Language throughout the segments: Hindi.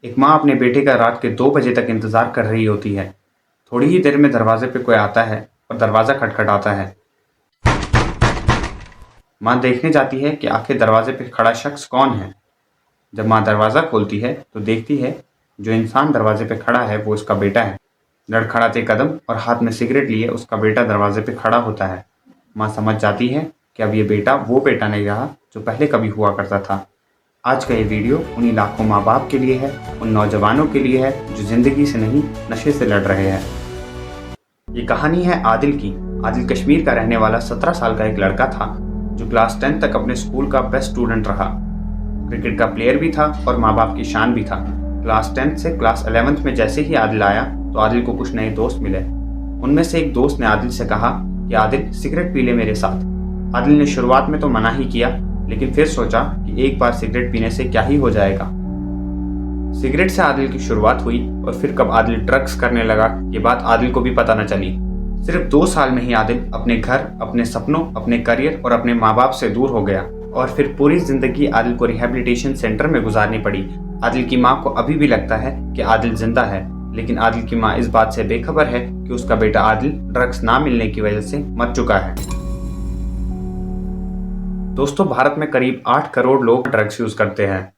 एक माँ अपने बेटे का रात के 2 बजे तक इंतजार कर रही होती है। थोड़ी ही देर में दरवाजे पे कोई आता है और दरवाज़ा खटखटाता है। माँ देखने जाती है कि आखिर दरवाजे पे खड़ा शख्स कौन है। जब माँ दरवाज़ा खोलती है तो देखती है जो इंसान दरवाजे पे खड़ा है वो उसका बेटा है। लड़खड़ाते कदम और हाथ में सिगरेट लिए उसका बेटा दरवाजे पे खड़ा होता है। माँ समझ जाती है कि अब ये बेटा वो बेटा नहीं रहा जो पहले कभी हुआ करता था। आज का ये वीडियो उन्हीं लाखों माँ बाप के लिए है, उन नौजवानों के लिए है जो जिंदगी से नहीं नशे से लड़ रहे हैं। ये कहानी है आदिल की। आदिल कश्मीर का रहने वाला 17 साल का एक लड़का था जो क्लास 10 तक अपने स्कूल का बेस्ट स्टूडेंट रहा। क्रिकेट का प्लेयर भी था और माँ बाप की शान भी था। क्लास 10 से क्लास 11th में जैसे ही आदिल आया तो आदिल को कुछ नए दोस्त मिले। उनमें से एक दोस्त ने आदिल से कहा कि आदिल सिगरेट पी ले मेरे साथ। आदिल ने शुरुआत में तो मना ही किया, लेकिन फिर सोचा कि एक बार सिगरेट पीने से क्या ही हो जाएगा। सिगरेट से आदिल की शुरुआत हुई और फिर कब आदिल ड्रग्स करने लगा ये बात आदिल को भी पता न चली। सिर्फ 2 साल में ही आदिल अपने घर, अपने सपनों, अपने करियर और अपने माँ बाप से दूर हो गया और फिर पूरी जिंदगी आदिल को रिहैबिलिटेशन सेंटर में गुजारनी पड़ी। आदिल की माँ को अभी भी लगता है कि आदिल जिंदा है, लेकिन आदिल की माँ इस बात से बेखबर है कि उसका बेटा आदिल ड्रग्स ना मिलने की वजह से मर चुका है। दोस्तों, भारत में करीब 8 करोड़ लोग ड्रग्स यूज करते हैं।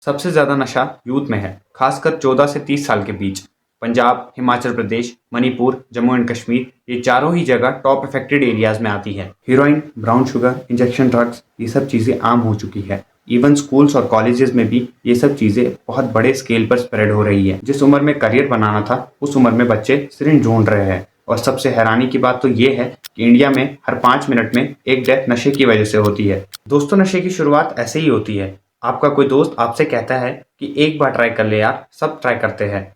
सबसे ज्यादा नशा यूथ में है, खासकर 14 से 30 साल के बीच। पंजाब, हिमाचल प्रदेश, मणिपुर, जम्मू एंड कश्मीर, ये चारों ही जगह टॉप अफेक्टेड एरियाज में आती है। Heroine, brown sugar, injection drugs, ये सब चीजें आम हो चुकी है। इवन स्कूल्स और कॉलेजेस में भी ये सब चीजें बहुत बड़े स्केल पर स्प्रेड हो रही है। जिस उम्र में करियर बनाना था उस उम्र में बच्चे सिरिंज ढूंढ रहे हैं। और सबसे हैरानी की बात तो ये है कि इंडिया में हर 5 मिनट में एक डेथ नशे की वजह से होती है। दोस्तों, नशे की शुरुआत ऐसे ही होती है। आपका कोई दोस्त आपसे कहता है कि एक बार ट्राई कर ले यार, सब ट्राई करते हैं।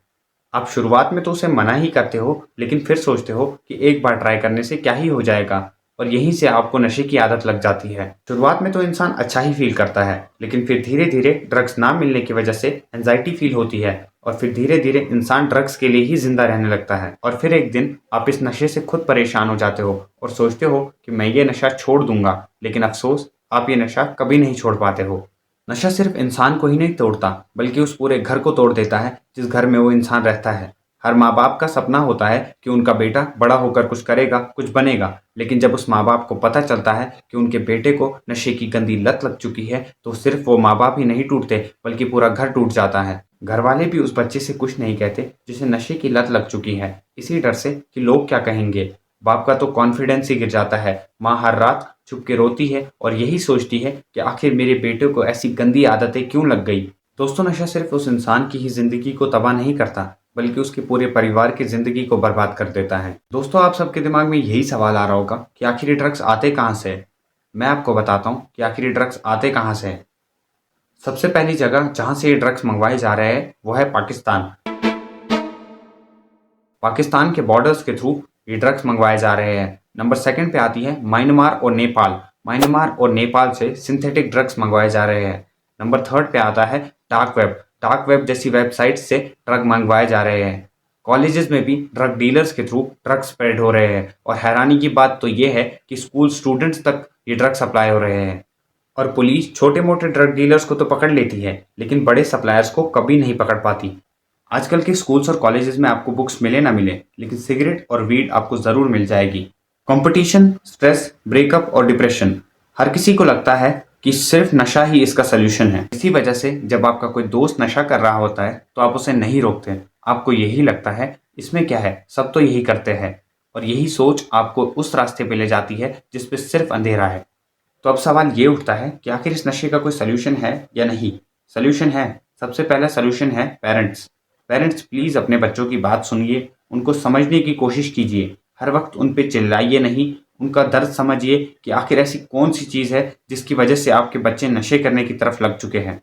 आप शुरुआत में तो उसे मना ही करते हो, लेकिन फिर सोचते हो कि एक बार ट्राई करने से क्या ही हो जाएगा, और यहीं से आपको नशे की आदत लग जाती है। शुरुआत में तो इंसान अच्छा ही फील करता है, लेकिन फिर धीरे धीरे ड्रग्स ना मिलने की वजह से एंजाइटी फील होती है और फिर धीरे धीरे इंसान ड्रग्स के लिए ही जिंदा रहने लगता है। और फिर एक दिन आप इस नशे से खुद परेशान हो जाते हो और सोचते हो कि मैं ये नशा छोड़ दूंगा, लेकिन अफसोस आप ये नशा कभी नहीं छोड़ पाते हो। नशा सिर्फ इंसान को ही नहीं तोड़ता, बल्कि उस पूरे घर को तोड़ देता है जिस घर में वो इंसान रहता है। हर माँ बाप का सपना होता है कि उनका बेटा बड़ा होकर कुछ करेगा, कुछ बनेगा, लेकिन जब उस माँ बाप को पता चलता है कि उनके बेटे को नशे की गंदी लत लग चुकी है तो सिर्फ वो माँ बाप ही नहीं टूटते, बल्कि पूरा घर टूट जाता है। घर वाले भी उस बच्चे से कुछ नहीं कहते जिसे नशे की लत लग चुकी है, इसी डर से कि लोग क्या कहेंगे। बाप का तो कॉन्फिडेंस ही गिर जाता है। माँ हर रात छुप के रोती है और यही सोचती है कि आखिर मेरे बेटे को ऐसी गंदी आदतें क्यों लग गई। दोस्तों, नशा सिर्फ उस इंसान की ही जिंदगी को तबाह नहीं करता, बल्कि उसके पूरे परिवार की जिंदगी को बर्बाद कर देता है। दोस्तों, आप सबके दिमाग में यही सवाल आ रहा होगा कि आखिर ये ड्रग्स आते कहाँ से है। मैं आपको बताता हूँ कि आखिर ये ड्रग्स आते कहाँ से है। सबसे पहली जगह जहाँ से ये ड्रग्स मंगवाए जा रहे हैं वो है पाकिस्तान। पाकिस्तान के बॉर्डर्स के थ्रू ये ड्रग्स मंगवाए जा रहे हैं। नंबर सेकंड पे आती है म्यांमार और नेपाल। म्यांमार और नेपाल से सिंथेटिक ड्रग्स मंगवाए जा रहे हैं। नंबर थर्ड पे आता है डार्क वेब। डार्क वेब जैसी वेबसाइट से ड्रग मंगवाए जा रहे हैं। कॉलेजेस में भी ड्रग डीलर्स के थ्रू ड्रग्स स्प्रेड हो रहे हैं और हैरानी की बात तो ये है कि स्कूल स्टूडेंट्स तक ये ड्रग्स सप्लाई हो रहे हैं। और पुलिस छोटे मोटे ड्रग डीलर्स को तो पकड़ लेती है, लेकिन बड़े सप्लायर्स को कभी नहीं पकड़ पाती। आजकल के स्कूल्स और कॉलेजेस में आपको बुक्स मिले ना मिले, लेकिन सिगरेट और वीड आपको जरूर मिल जाएगी। कंपटीशन, स्ट्रेस, ब्रेकअप और डिप्रेशन, हर किसी को लगता है कि सिर्फ नशा ही इसका सलूशन है। इसी वजह से जब आपका कोई दोस्त नशा कर रहा होता है तो आप उसे नहीं रोकते। आपको यही लगता है इसमें क्या है, सब तो यही करते हैं, और यही सोच आपको उस रास्ते पे ले जाती है जिस पे सिर्फ अंधेरा है। तो अब सवाल ये उठता है कि आखिर इस नशे का कोई सलूशन है या नहीं। सलूशन है। सबसे पहला सलूशन है पेरेंट्स। पेरेंट्स प्लीज अपने बच्चों की बात सुनिए, उनको समझने की कोशिश कीजिए। हर वक्त उन पे चिल्लाइए नहीं, उनका दर्द समझिए कि आखिर ऐसी कौन सी चीज़ है जिसकी वजह से आपके बच्चे नशे करने की तरफ लग चुके हैं।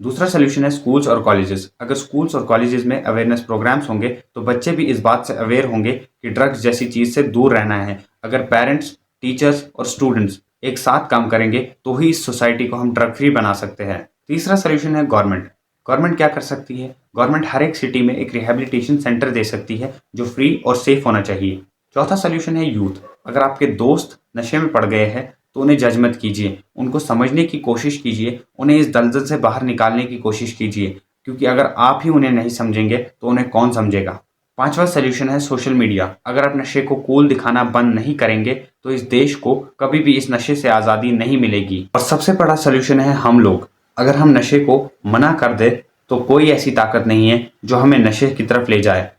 दूसरा सलूशन है स्कूल्स और कॉलेजेस। अगर स्कूल्स और कॉलेजेस में अवेयरनेस प्रोग्राम्स होंगे तो बच्चे भी इस बात से अवेयर होंगे कि ड्रग्स जैसी चीज़ से दूर रहना है। अगर पेरेंट्स, टीचर्स और स्टूडेंट्स एक साथ काम करेंगे तो ही इस सोसाइटी को हम ड्रग फ्री बना सकते हैं। तीसरा सलूशन है गवर्नमेंट। गवर्नमेंट क्या कर सकती है? गवर्नमेंट हर एक सिटी में एक रिहैबिलिटेशन सेंटर दे सकती है जो फ्री और सेफ होना चाहिए। चौथा सलूशन है यूथ। अगर आपके दोस्त नशे में पड़ गए हैं तो उन्हें जज मत कीजिए, उनको समझने की कोशिश कीजिए, उन्हें इस दलदल से बाहर निकालने की कोशिश कीजिए, क्योंकि अगर आप ही उन्हें नहीं समझेंगे तो उन्हें कौन समझेगा। 5वां सॉल्यूशन है सोशल मीडिया। अगर आप नशे को कूल दिखाना बंद नहीं करेंगे तो इस देश को कभी भी इस नशे से आज़ादी नहीं मिलेगी। और सबसे बड़ा सॉल्यूशन है हम लोग। अगर हम नशे को मना कर दे तो कोई ऐसी ताकत नहीं है जो हमें नशे की तरफ ले जाए।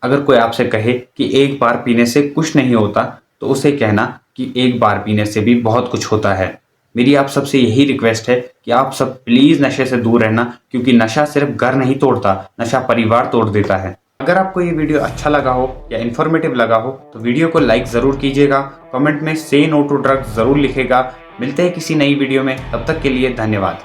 अगर कोई आपसे कहे कि एक बार पीने से कुछ नहीं होता तो उसे कहना कि एक बार पीने से भी बहुत कुछ होता है। मेरी आप सबसे यही रिक्वेस्ट है कि आप सब प्लीज़ नशे से दूर रहना, क्योंकि नशा सिर्फ घर नहीं तोड़ता, नशा परिवार तोड़ देता है। अगर आपको ये वीडियो अच्छा लगा हो या इन्फॉर्मेटिव लगा हो तो वीडियो को लाइक ज़रूर कीजिएगा, कमेंट में से नो टू ड्रग्स ज़रूर लिखेगा। मिलते हैं किसी नई वीडियो में, तब तक के लिए धन्यवाद।